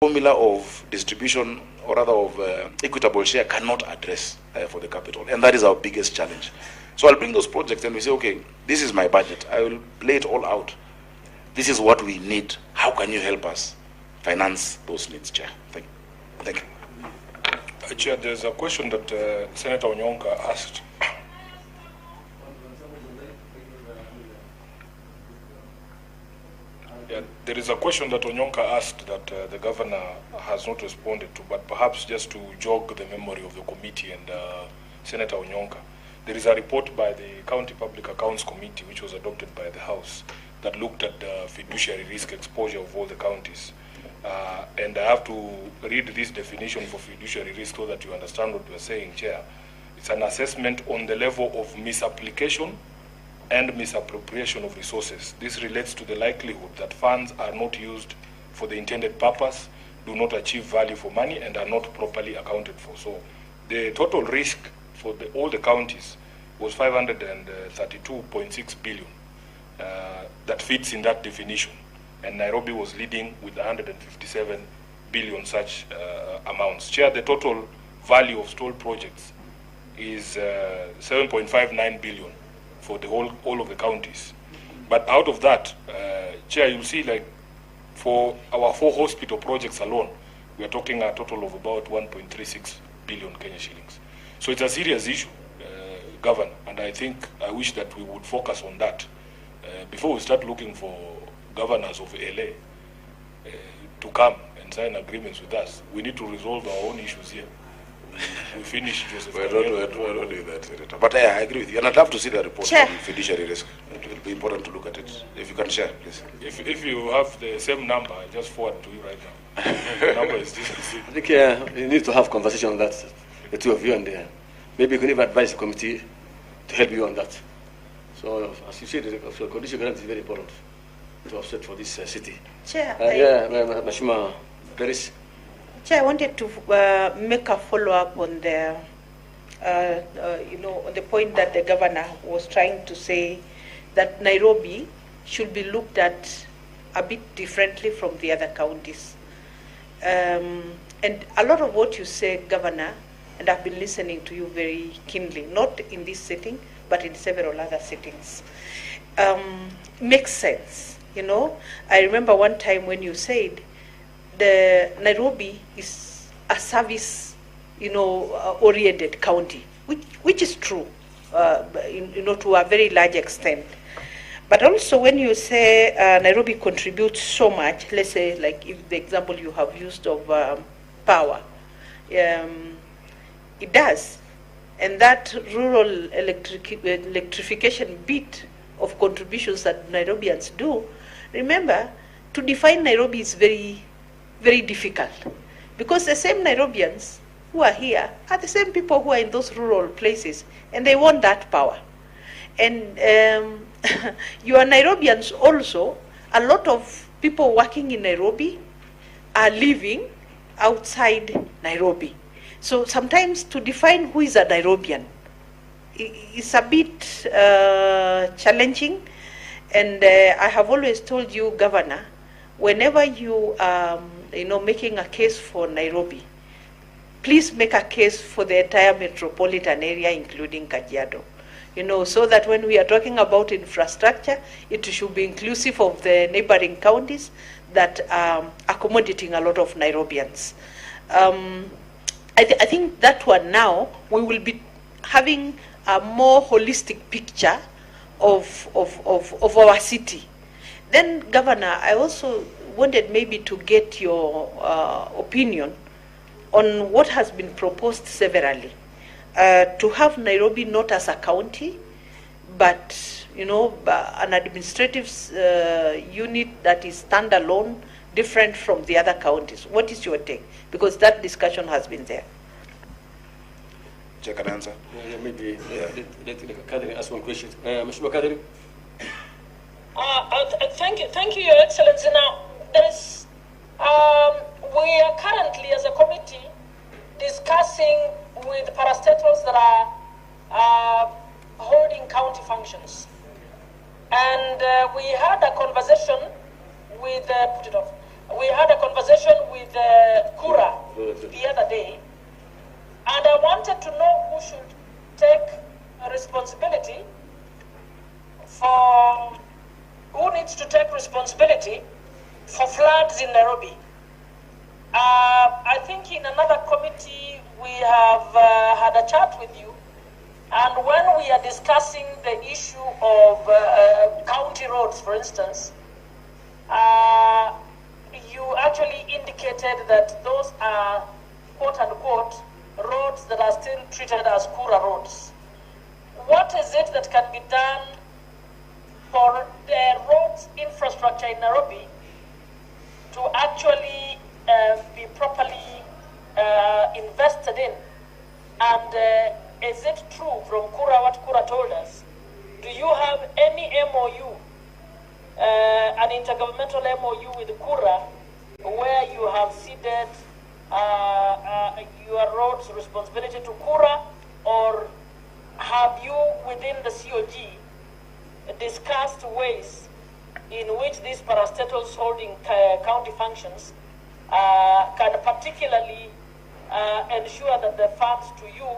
formula of distribution, or rather of equitable share, cannot address for the capital. And that is our biggest challenge. So I'll bring those projects and we say, okay, this is my budget. I will lay it all out. This is what we need. How can you help us finance those needs, Chair? Thank you. Thank you. Chair, there's a question that Senator Onyonka asked. Yeah, there is a question that Onyonka asked that the governor has not responded to, but perhaps just to jog the memory of the committee and Senator Onyonka. There is a report by the County Public Accounts Committee, which was adopted by the House, that looked at the fiduciary risk exposure of all the counties. And I have to read this definition for fiduciary risk so that you understand what we are saying, Chair. It's an assessment on the level of misapplication and misappropriation of resources. This relates to the likelihood that funds are not used for the intended purpose, do not achieve value for money, and are not properly accounted for. So the total risk for all the counties was 532.6 billion. That fits in that definition. And Nairobi was leading with 157 billion such amounts. Chair, the total value of stalled projects is 7.59 billion for the all of the counties. But out of that, Chair, you'll see, like, for our 4 hospital projects alone, we are talking a total of about 1.36 billion Kenya shillings. So it's a serious issue, Governor, and I wish that we would focus on that before we start looking for governors of LA to come and sign agreements with us. We need to resolve our own issues here. We finish Joseph. We don't do that, Senator. But I agree with you, and I'd love to see the report Chair. on fiduciary risk. It will be important to look at it. If you can share, please. If you have the same number, I just forward to you right now. The number is this. I think you need to have conversation on that, the two of you, and maybe you can even advise the committee to help you on that. So, as you said, the condition grant is very important to offset for this city. Chair, Mashima Paris. Chair, I wanted to make a follow-up on the, on the point that the governor was trying to say that Nairobi should be looked at a bit differently from the other counties. And a lot of what you say, Governor, and I've been listening to you very keenly, not in this setting, but in several other settings, makes sense. You know, I remember one time when you said the Nairobi is a service, oriented county, which is true, to a very large extent. But also when you say Nairobi contributes so much, let's say, like if the example you have used of power, it does. And that rural electrification bit of contributions that Nairobians do, remember, to define Nairobi is very, very difficult. Because the same Nairobians who are here are the same people who are in those rural places, and they want that power. And you are Nairobians also, a lot of people working in Nairobi are living outside Nairobi. So sometimes to define who is a Nairobian is a bit challenging. And I have always told you, Governor, whenever you are making a case for Nairobi, please make a case for the entire metropolitan area, including Kajiado. So that when we are talking about infrastructure, it should be inclusive of the neighboring counties that are accommodating a lot of Nairobians. I think that one now, we will be having a more holistic picture of our city. Then, Governor, I also wanted maybe to get your opinion on what has been proposed severally. To have Nairobi not as a county, but an administrative unit that is standalone, different from the other counties. What is your take? Because that discussion has been there. Check and answer. Maybe let Kadri ask one question. Mr. Kadri. Thank you, Your Excellency. Now, there is, we are currently, as a committee, discussing with parastatals that are holding county functions. And we had a conversation with, we had a conversation with the other day, and I wanted to know who should take responsibility for, who needs to take responsibility for floods in Nairobi. I think in another committee we have had a chat with you, and when we are discussing the issue of county roads, for instance, you actually indicated that those are quote-unquote roads that are still treated as Kura roads. What is it that can be done for the roads infrastructure in Nairobi to actually be properly invested in? And is it true from Kura, what Kura told us? Do you have any MOU, an intergovernmental MOU with Kura, where you have ceded your roads responsibility to Kura, or have you within the COG discussed ways in which these parastatals holding county functions can particularly ensure that the funds to you,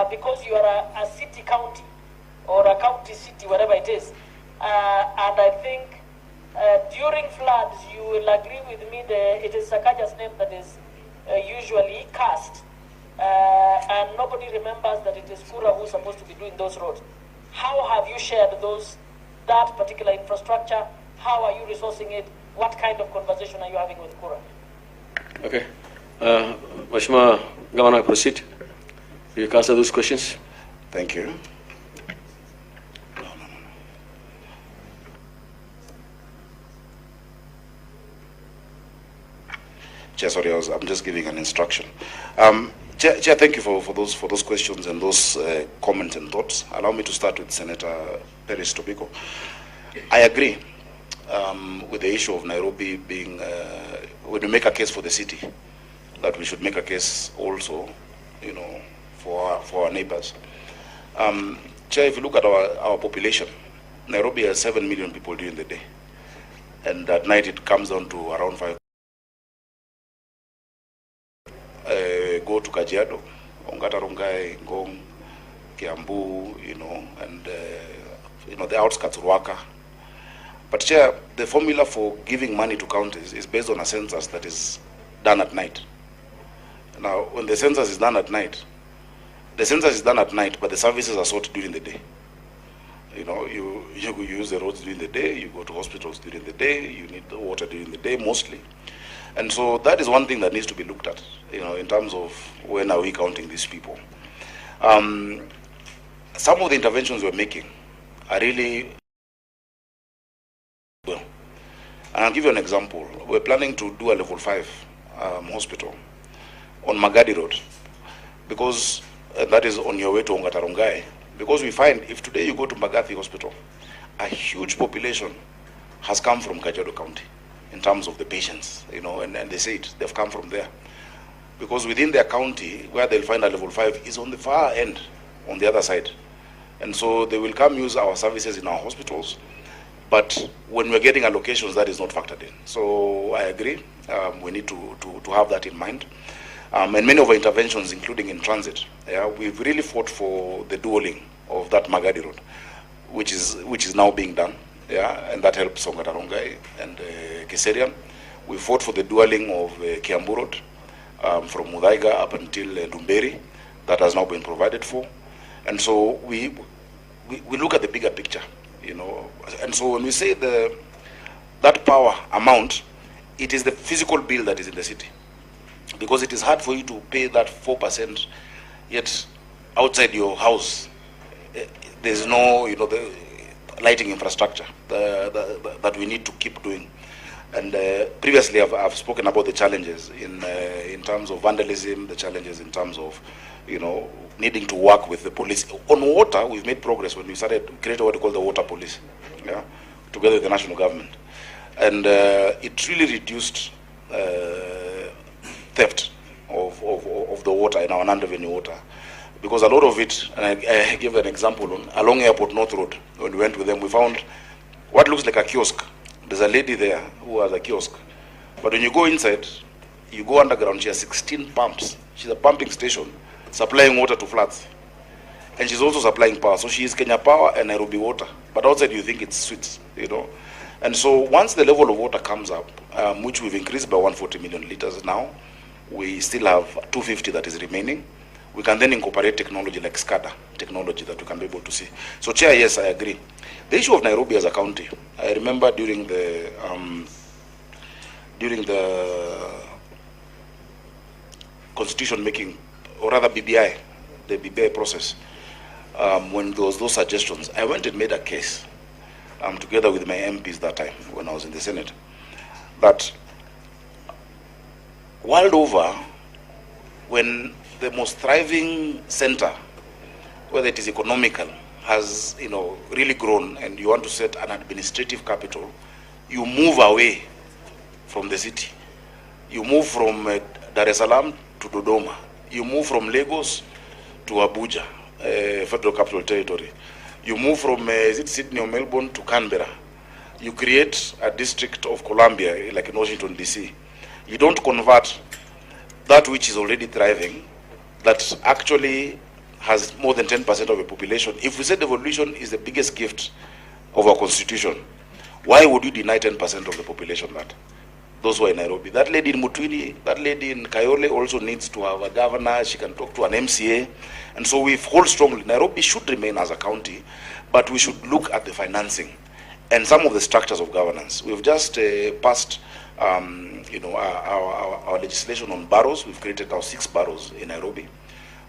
because you are a city county or a county city, whatever it is, and I think during floods, you will agree with me that it is Sakaja's name that is usually cast, and nobody remembers that it is Kura who is supposed to be doing those roads. How have you shared that particular infrastructure? How are you resourcing it? What kind of conversation are you having with Kura? Okay. Mheshimiwa Governor, proceed. You can answer those questions. Thank you. Chair, sorry, I'm just giving an instruction. Chair, thank you for those questions and those comments and thoughts. Allow me to start with Senator Perez Tobiko. I agree with the issue of Nairobi being, when we make a case for the city, that we should make a case also, for our neighbors. Chair, if you look at our population, Nairobi has 7 million people during the day, and at night it comes down to around 5. Go to Kajiado, Ongata Rongai, Ngong, Kiambu, and the outskirts of Ruaka. But Chair, the formula for giving money to counties is based on a census that is done at night. Now, when the census is done at night, but the services are sought during the day. You use the roads during the day, you go to hospitals during the day, you need the water during the day mostly. And so that is one thing that needs to be looked at, in terms of when are we counting these people. Some of the interventions we're making are really well. And I'll give you an example. We're planning to do a level 5 hospital on Magadi Road, because that is on your way to Ongatarongai. Because we find if today you go to Magathi Hospital, a huge population has come from Kajiado County in terms of the patients, and they say it, they've come from there. Because within their county, where they'll find a level 5 is on the far end, on the other side. And so they will come use our services in our hospitals, but when we're getting allocations, that is not factored in. So I agree, we need to have that in mind. And many of our interventions, including in transit, we've really fought for the dualing of that Magadi Road, which is now being done. And that helps Ongatarongai and Kiserian. We fought for the dualing of Kiambu Road from Mudaiga up until Dumberi. That has now been provided for. And so we look at the bigger picture, And so when we say that power amount, it is the physical bill that is in the city. Because it is hard for you to pay that 4%, yet outside your house, there's no, the lighting infrastructure that we need to keep doing. And previously I've spoken about the challenges in terms of vandalism, the challenges in terms of, needing to work with the police. On water, we've made progress when we started creating what we call the water police, together with the national government. And it really reduced theft of the water in our non-revenue water. Because a lot of it, and I give an example, along Airport North Road, when we went with them, we found what looks like a kiosk. There's a lady there who has a kiosk. But when you go inside, You go underground, she has 16 pumps. She's a pumping station supplying water to floods. And she's also supplying power. So she is Kenya Power and Nairobi Water. But outside you think it's sweet, you know. And so once the level of water comes up, which we've increased by 140 million liters now, we still have 250 that is remaining. We can then incorporate technology like SCADA technology that we can be able to see. So Chair, yes, I agree. The issue of Nairobi as a county, I remember during the constitution making, or rather BBI, the BBI process, when there was those suggestions, I went and made a case together with my MPs that time when I was in the Senate, that world over, when the most thriving center, whether it is economical, has really grown, and you want to set an administrative capital, you move away from the city. You move from Dar es Salaam to Dodoma. You move from Lagos to Abuja, Federal Capital Territory. You move from Sydney or Melbourne to Canberra. You create a district of Columbia, like in Washington, D.C. You don't convert that which is already thriving, that actually has more than 10% of the population. If we say devolution is the biggest gift of our constitution, why would you deny 10% of the population that? Those who are in Nairobi. That lady in Mutwini, that lady in Kayole also needs to have a governor. She can talk to an MCA. And so we hold strongly, Nairobi should remain as a county, but we should look at the financing and some of the structures of governance. We've just passed our legislation on boroughs. We've created our 6 boroughs in Nairobi,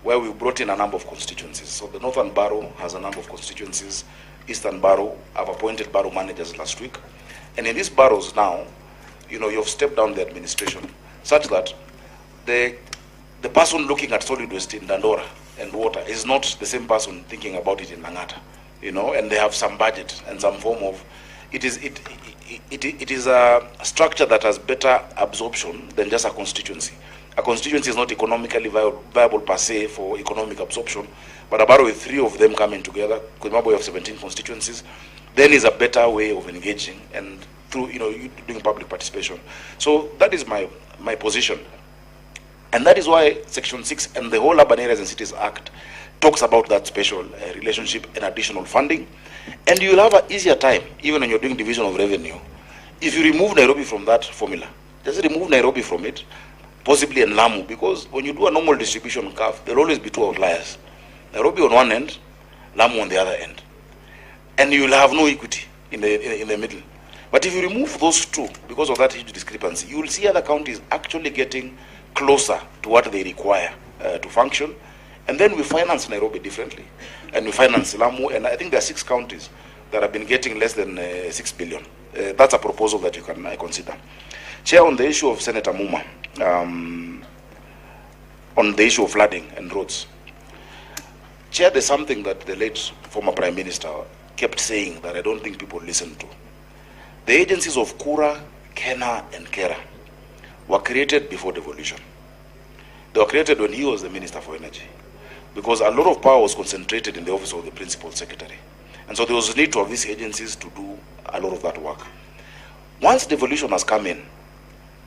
where we've brought in a number of constituencies. So the Northern Borough has a number of constituencies. Eastern Borough, I've appointed borough managers last week. And in these boroughs now, you've stepped down the administration such that the person looking at solid waste in Dandora and water is not the same person thinking about it in Langata, and they have some budget and some form of, it is a structure that has better absorption than just a constituency. A constituency is not economically viable per se for economic absorption, but a borough with 3 of them coming together, Zimbabwe we have 17 constituencies, then is a better way of engaging and through doing public participation. So that is my position. And that is why Section 6 and the whole Urban Areas and Cities Act talks about that special relationship and additional funding. And you'll have an easier time, even when you're doing division of revenue, if you remove Nairobi from that formula. Just remove Nairobi from it, possibly in Lamu, because when you do a normal distribution curve, there'll always be 2 outliers. Nairobi on one end, Lamu on the other end. And you'll have no equity in the middle. But if you remove those 2, because of that huge discrepancy, you will see other counties actually getting closer to what they require to function. And then we finance Nairobi differently. And we finance Lamu, and I think there are 6 counties that have been getting less than 6 billion. That's a proposal that you can consider. Chair, on the issue of Senator Muma, on the issue of flooding and roads. Chair, there's something that the late former Prime Minister kept saying that I don't think people listen to. The agencies of Kura, Kena, and Kera were created before devolution. They were created when he was the Minister for Energy, because a lot of power was concentrated in the office of the Principal Secretary. And so there was a need to have these agencies to do a lot of that work. Once devolution has come in,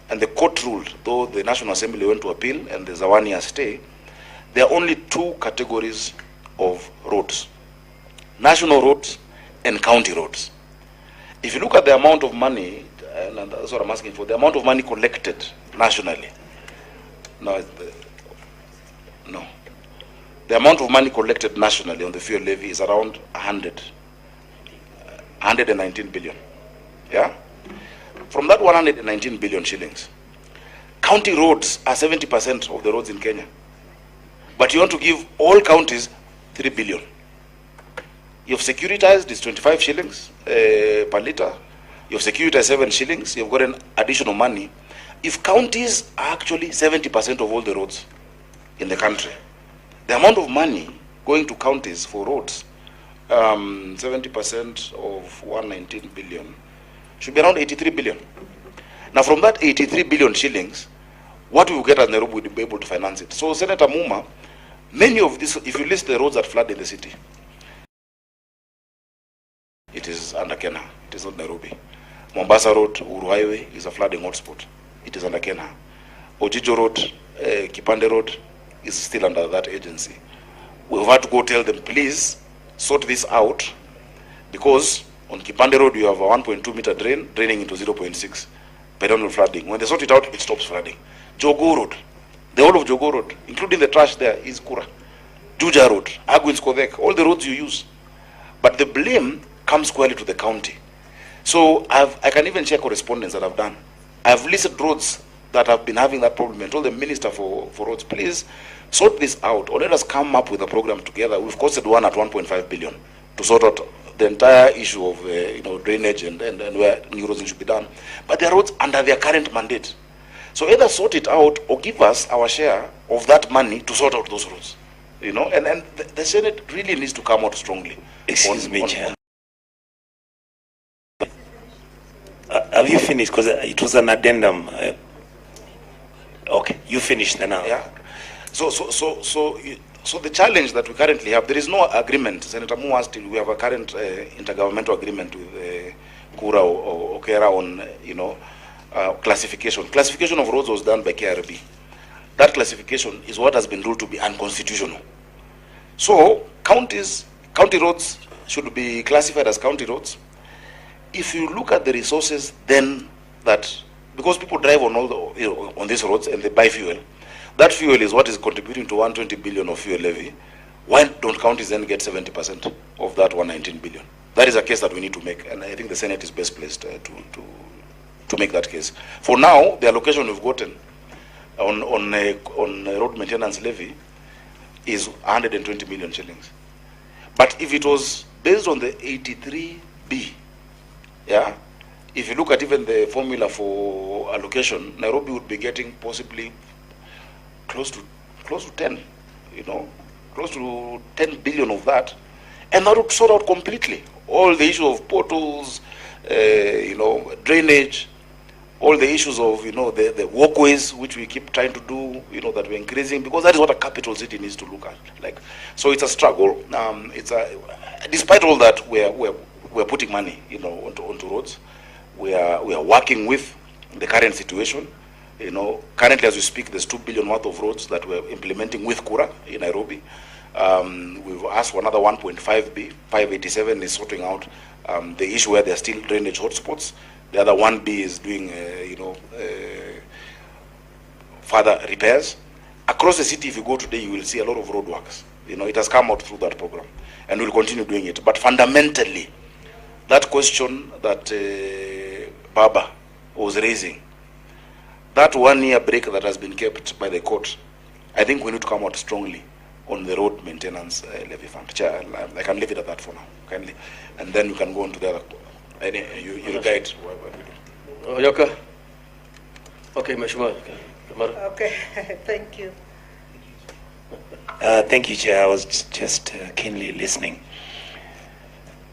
and the court ruled, though the National Assembly went to appeal and there's a 1-year stay, there are only 2 categories of roads: national roads and county roads. If you look at the amount of money, and that's what I'm asking for, the amount of money collected nationally, the amount of money collected nationally on the fuel levy is around 119 billion. Yeah? From that 119 billion shillings, county roads are 70% of the roads in Kenya. But you want to give all counties 3 billion. You've securitized is 25 shillings per liter. You've securitized 7 shillings. You've got an additional money. If counties are actually 70% of all the roads in the country, the amount of money going to counties for roads, 70% of 119 billion, should be around 83 billion. Now from that 83 billion shillings, what we will get as Nairobi will be able to finance it. So Senator Muma, many of these, if you list the roads that flood in the city, it is under Kenya, it is not Nairobi. Mombasa Road, Uhuru Highway is a flooding hotspot. It is under Kenya. Ojijo Road, Kipande Road is still under that agency. We've had to go tell them, please sort this out, because on Kipande Road you have a 1.2 meter drain draining into 0.6 perennial flooding. When they sort it out, it stops flooding. Jogo Road, the whole of Jogo Road, including the trash there, is Kura. Juja Road, Agwins Kodek, all the roads you use. But the blame comes squarely to the county. So I can even share correspondence that I've done. I've listed roads that have been having that problem and told the Minister for Roads, please sort this out, or let us come up with a program together. We've costed one at 1.5 billion to sort out the entire issue of drainage and where new roads should be done. But there are roads under their current mandate. So either sort it out or give us our share of that money to sort out those roads. And the Senate really needs to come out strongly. Excuse me, Chair. Have you finished? Because it was an addendum. Okay, you finished now. Yeah. So the challenge that we currently have, there is no agreement. Senator Mu asked if we have a current intergovernmental agreement with Kura or Kera on classification. Classification of roads was done by KRB. That classification is what has been ruled to be unconstitutional. So county roads should be classified as county roads. If you look at the resources, then because people drive on all the on these roads and they buy fuel, that fuel is what is contributing to 120 billion of fuel levy. Why don't counties then get 70% of that 119 billion? That is a case that we need to make, and I think the Senate is best placed to make that case. For now, the allocation we've gotten on road maintenance levy is 120 million shillings. But if it was based on the 83B, yeah, if you look at even the formula for allocation, Nairobi would be getting possibly close to 10, close to 10 billion of that, and that would sort out completely all the issue of portals, drainage, all the issues of the walkways which we keep trying to do, that we're increasing, because that is what a capital city needs to look at. So it's a struggle. Despite all that, we're putting money onto roads. We are working with the current situation. Currently as we speak, there's 2 billion worth of roads that we're implementing with Kura in Nairobi. We've asked for another 1.5 B. 587 is sorting out the issue where there are still drainage hotspots. The other 1B is doing further repairs. Across the city, if you go today, you will see a lot of roadworks. It has come out through that program, and we'll continue doing it. But fundamentally, that question that Baba was raising, that 1 year break that has been kept by the court, I think we need to come out strongly on the road maintenance levy fund. Chair, I can leave it at that for now, kindly, and then we can go on to the other. You guide. Yoka. Okay, Mheshimiwa. Okay, thank you. Thank you, Chair. I was just keenly listening.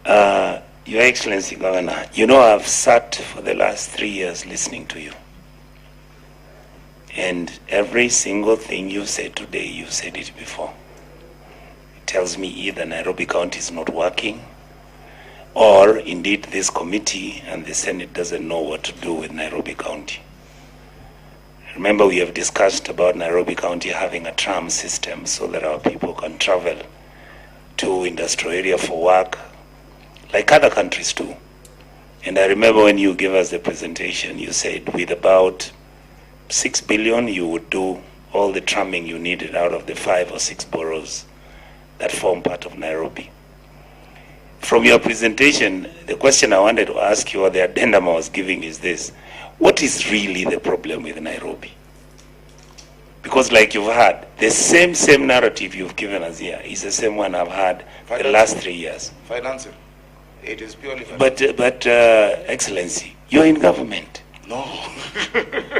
Your Excellency, Governor, I've sat for the last 3 years listening to you. And every single thing you said today, you've said it before. It tells me either Nairobi County is not working, or indeed this committee and the Senate doesn't know what to do with Nairobi County. Remember, we have discussed about Nairobi County having a tram system so that our people can travel to industrial area for work, like other countries do. And I remember when you gave us the presentation, you said with about 6 billion, you would do all the tramming you needed out of the 5 or 6 boroughs that form part of Nairobi. From your presentation, the question I wanted to ask you, or the addendum I was giving, is this: what is really the problem with Nairobi? Because like you've had, the same narrative you've given us here is the same one I've had the last 3 years. Financing. It is purely financing. But Excellency, you're in government. No.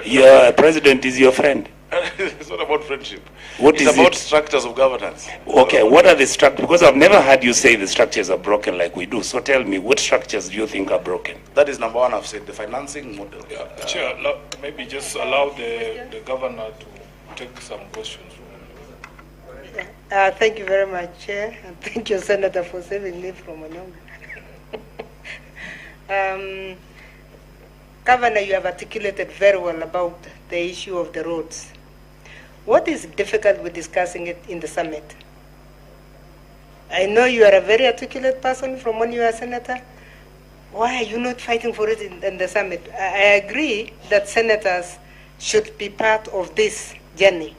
Your president is your friend. It's not about friendship. It's about structures of governance. Okay, what are the structures? Because I've never heard you say the structures are broken like we do. So tell me, what structures do you think are broken? That is number one, I've said, the financing model. Yeah, Chair, maybe just allow the governor to take some questions. Thank you very much, Chair, and thank you, Senator, for saving me from Ononga. Governor, you have articulated very well about the issue of the roads. What is difficult with discussing it in the summit? I know you are a very articulate person from when you are a senator. Why are you not fighting for it in the summit? I agree that senators should be part of this journey.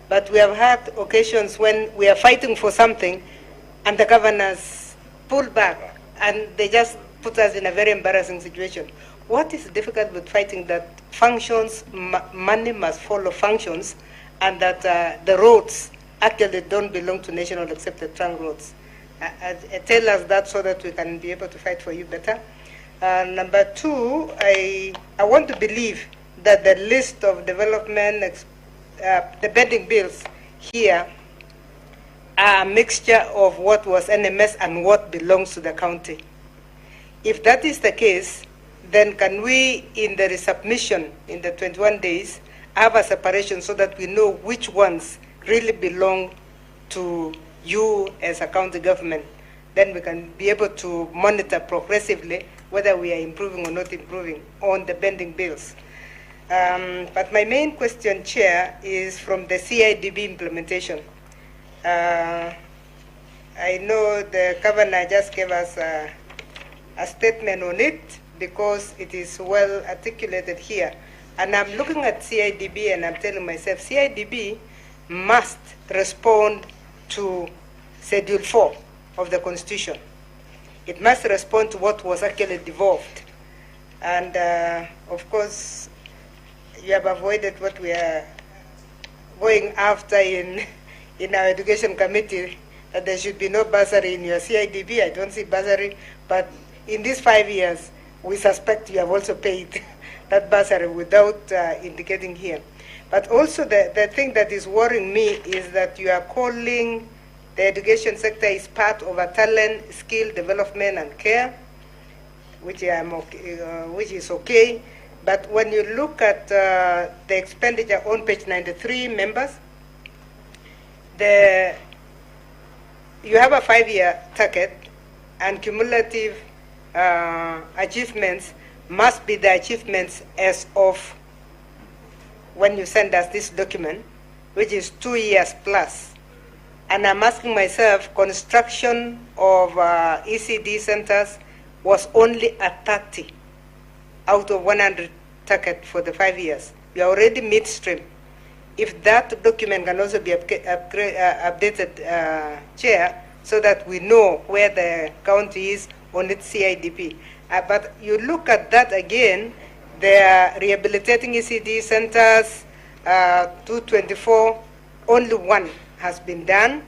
But we have had occasions when we are fighting for something and the governors pull back and they just put us in a very embarrassing situation. What is difficult with fighting that functions, money must follow functions, and that the roads actually don't belong to national accepted trunk roads? Tell us that so that we can be able to fight for you better. Number two, I want to believe that the list of development, the pending bills here are a mixture of what was NMS and what belongs to the county. If that is the case, then can we, in the resubmission in the 21 days, have a separation so that we know which ones really belong to you as a county government? Then we can be able to monitor progressively whether we are improving or not improving on the pending bills. But my main question, Chair, is from the CIDB implementation. I know the governor just gave us a statement on it because it is well articulated here. And I'm looking at CIDB and I'm telling myself, CIDB must respond to Schedule 4 of the Constitution. It must respond to what was actually devolved. And of course, you have avoided what we are going after in our education committee, that there should be no bursary in your CIDB. I don't see bursary, but in these 5 years, we suspect you have also paid that bursary without indicating here. But also the thing that is worrying me is that you are calling the education sector is part of a talent, skill development and care, which is okay. But when you look at the expenditure on page 93, members, you have a 5-year target, and cumulative achievements must be the achievements as of when you send us this document, which is 2 years plus. And I'm asking myself, construction of ECD centers was only at 30 out of 100 target for the 5 years. We are already midstream. If that document can also be updated, Chair, so that we know where the county is on its CIDP. But you look at that again, they are rehabilitating ECD centers, 224, only 1 has been done.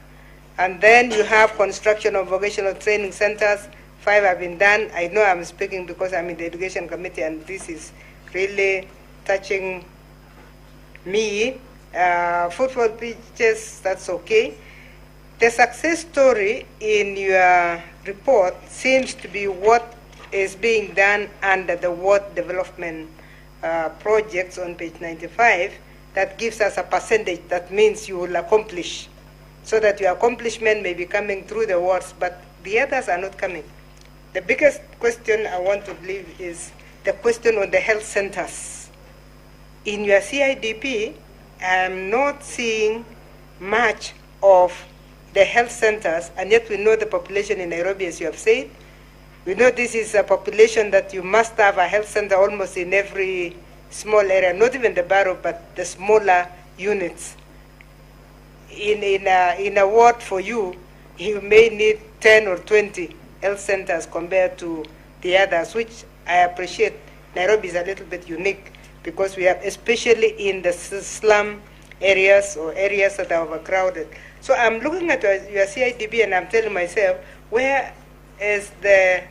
And then you have construction of vocational training centers, 5 have been done. I know I'm speaking because I'm in the education committee and this is really touching me. Football pitches, that's okay. The success story in your report seems to be what is being done under the ward development projects on page 95. That gives us a percentage that means you will accomplish, so that your accomplishment may be coming through the wards, but the others are not coming. The biggest question I want to leave is the question on the health centers. In your CIDP, I'm not seeing much of the health centers, and yet we know the population in Nairobi, as you have said. We know this is a population that you must have a health center almost in every small area, not even the borough, but the smaller units. In a ward for you, you may need 10 or 20 health centers compared to the others, which I appreciate. Nairobi is a little bit unique because we have, especially in the slum areas or areas that are overcrowded. So I'm looking at your CIDB and I'm telling myself, where is the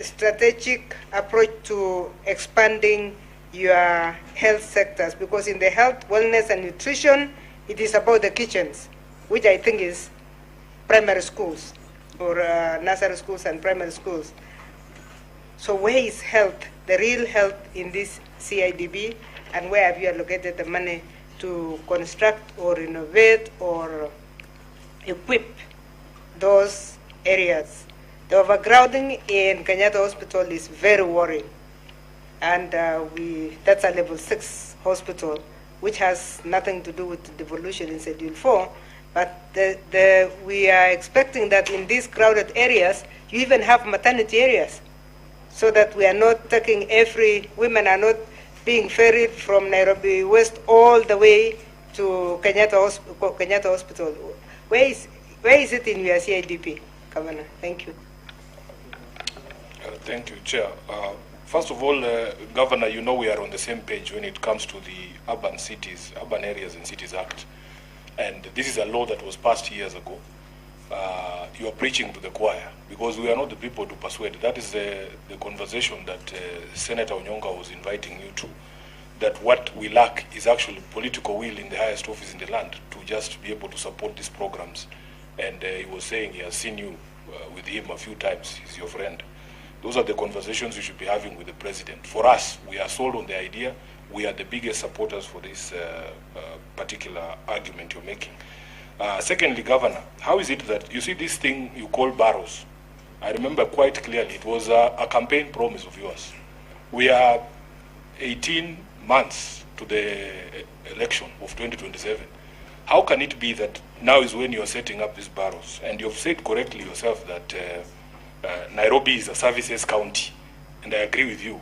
strategic approach to expanding your health sectors? Because in the health, wellness, and nutrition, it is about the kitchens, which I think is primary schools or nursery schools and primary schools. So where is health, the real health in this CIDB, and where have you allocated the money to construct or renovate or equip those areas? The overcrowding in Kenyatta Hospital is very worrying. And that's a level 6 hospital, which has nothing to do with the devolution in Schedule 4. But we are expecting that in these crowded areas, you even have maternity areas, so that we are not taking women are not being ferried from Nairobi West all the way to Kenyatta Hospital. Where is it in your CIDP, Governor? Thank you. Thank you, Chair. First of all, Governor, you know we are on the same page when it comes to the Urban Areas and Cities Act. And this is a law that was passed years ago. You are preaching to the choir, because we are not the people to persuade. That is the conversation that Senator Onyonka was inviting you to, that what we lack is actually political will in the highest office in the land to just be able to support these programs. And he was saying he has seen you with him a few times. He's your friend. Those are the conversations you should be having with the president. For us, we are sold on the idea. We are the biggest supporters for this particular argument you're making. Secondly, Governor, how is it that you see this thing you call barrows? I remember quite clearly it was a campaign promise of yours. We are 18 months to the election of 2027. How can it be that now is when you're setting up these barrows? And you've said correctly yourself that Nairobi is a services county, and I agree with you.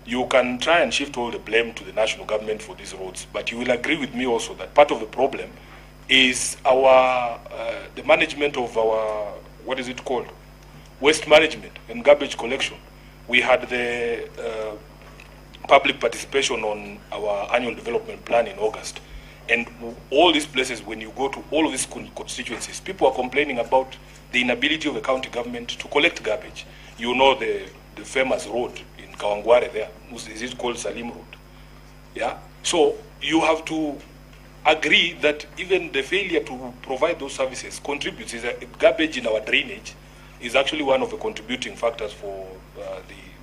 You can try and shift all the blame to the national government for these roads, but you will agree with me also that part of the problem is the management of our, what is it called? Waste management and garbage collection. We had the public participation on our annual development plan in August. And all these places, when you go to all of these constituencies, people are complaining about the inability of the county government to collect garbage. You know the famous road in Kawangware there, is it called Salim Road? Yeah. So you have to agree that even the failure to provide those services contributes. Garbage in our drainage is actually one of the contributing factors for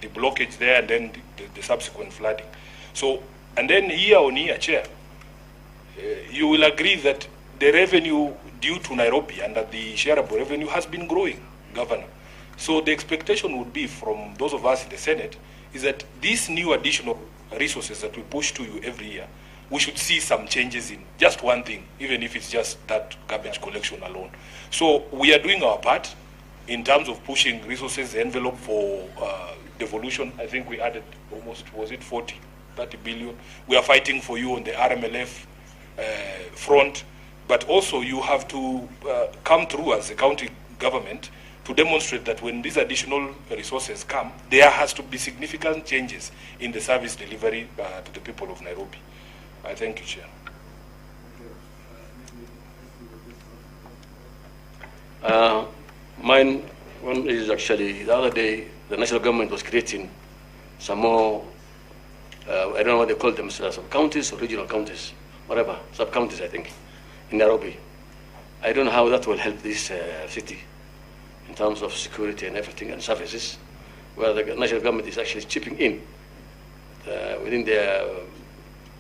the blockage there, and then the subsequent flooding. So, and then year on year, Chair, you will agree that the revenue due to Nairobi and that the shareable revenue has been growing, Governor. So the expectation would be from those of us in the Senate is that these new additional resources that we push to you every year, we should see some changes in just one thing, even if it's just that garbage collection alone. So we are doing our part in terms of pushing resources, the envelope for devolution. I think we added almost, was it 30 billion? We are fighting for you on the RMLF front, but also you have to come through as a county government to demonstrate that when these additional resources come, there has to be significant changes in the service delivery to the people of Nairobi. I thank you, Chair. Mine one is actually, the other day, the national government was creating some more, I don't know what they call them, sub-counties or regional counties, whatever, sub-counties, I think, in Nairobi. I don't know how that will help this city in terms of security and everything and services, where the national government is actually chipping in within their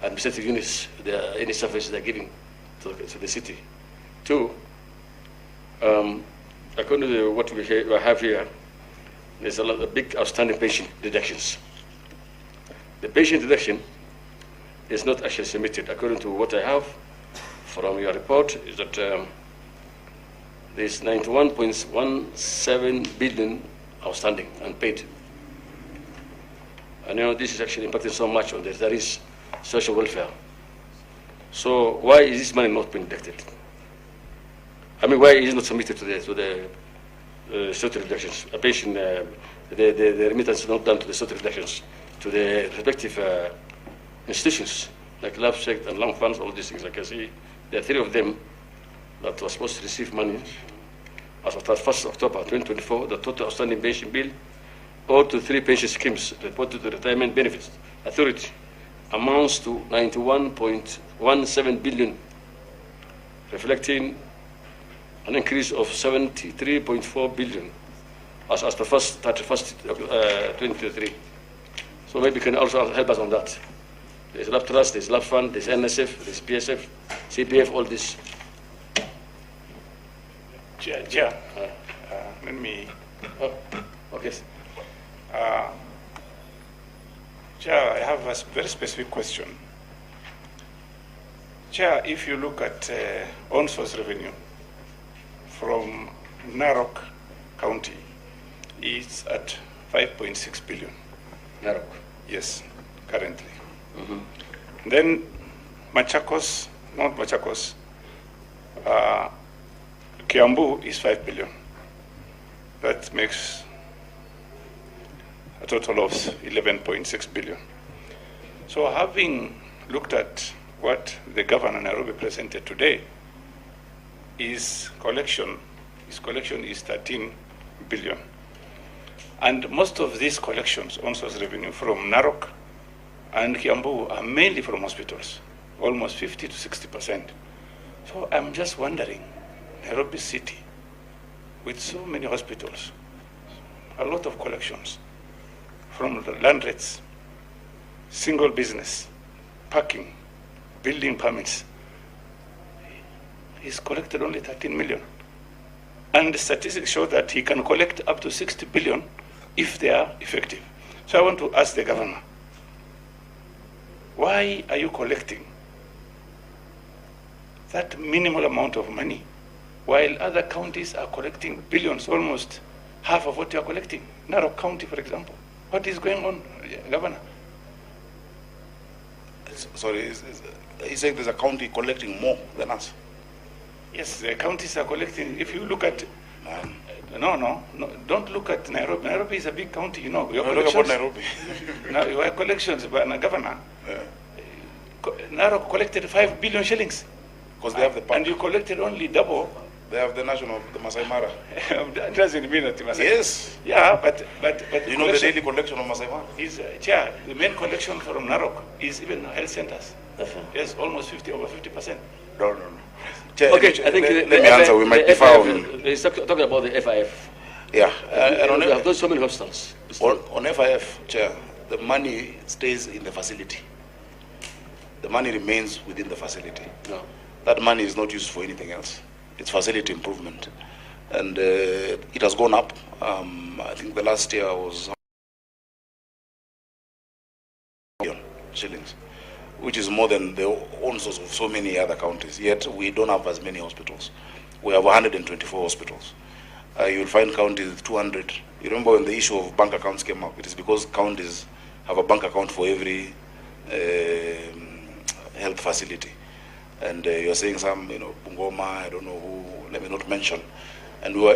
administrative units, any services they're giving to the city. Two, according to what we have here, there's a lot of big outstanding pension deductions. The pension deduction is not actually submitted. According to what I have from your report, is that there's 91.17 billion outstanding unpaid. And this is actually impacting so much on this. There is social welfare. So why is this money not being deducted? I mean, why is it not submitted to the social reductions? A pension, the remittance is not done to the social reductions, to the respective institutions, like LabSec and Long Funds, all these things. Like I see, there are 3 of them that were supposed to receive money as of 1st October 2024. The total outstanding pension bill owed to 3 pension schemes reported to the Retirement Benefits Authority amounts to 91.17 billion, reflecting an increase of 73.4 billion as the 31st 2023. So maybe you can also help us on that. There's Lab Trust, there's Lab Fund, there's NSF, there's PSF, CPF, all this. Chair, let me Oh, okay. Chair, I have a very specific question. Chair, if you look at on-source revenue from Narok County, it's at 5.6 billion. Narok. Yes, currently. Then Machakos, not Machakos, Kiambu is 5 billion. That makes a total of 11.6 billion. So having looked at what the governor Nairobi presented today, his collection is 13 billion. And most of these collections, on-source revenue from Narok and Kiambu, are mainly from hospitals, almost 50 to 60%. So I'm just wondering, Nairobi City, with so many hospitals, a lot of collections from the land rates, single business, parking, building permits, he's collected only 13 million. And the statistics show that he can collect up to 60 billion if they are effective. So I want to ask the governor, why are you collecting that minimal amount of money while other counties are collecting billions, almost half of what you are collecting? Narok County, for example. What is going on, Governor? Sorry, he's saying there's a county collecting more than us. Yes, the counties are collecting. If you look at, no, don't look at Nairobi. Nairobi is a big county, you know. Your Look about Nairobi. Now, your collections, but Governor, Narok collected 5 billion shillings. Because they have the park. And you collected only double. They have the national, the Masai Mara. That doesn't mean that you must. Yes. Yeah, but You know the daily collection of Masai Mara? Is Chair, the main collection from Narok is even health centers. Yes, almost over 50%. No. Chair, Okay, Chair, I think let me answer. We might differ on. He's talking about the FIF. Yeah. And we have done so many hospitals. on FIF, Chair, the money stays in the facility. The money remains within the facility. No. That money is not used for anything else. It's facility improvement. And it has gone up. I think the last year was shillings, which is more than the own source of so many other counties. Yet we don't have as many hospitals. We have 124 hospitals. You'll find counties with 200. You remember when the issue of bank accounts came up? It is because counties have a bank account for every health facility. And you're saying some, Bungoma, I don't know who, let me not mention. And we were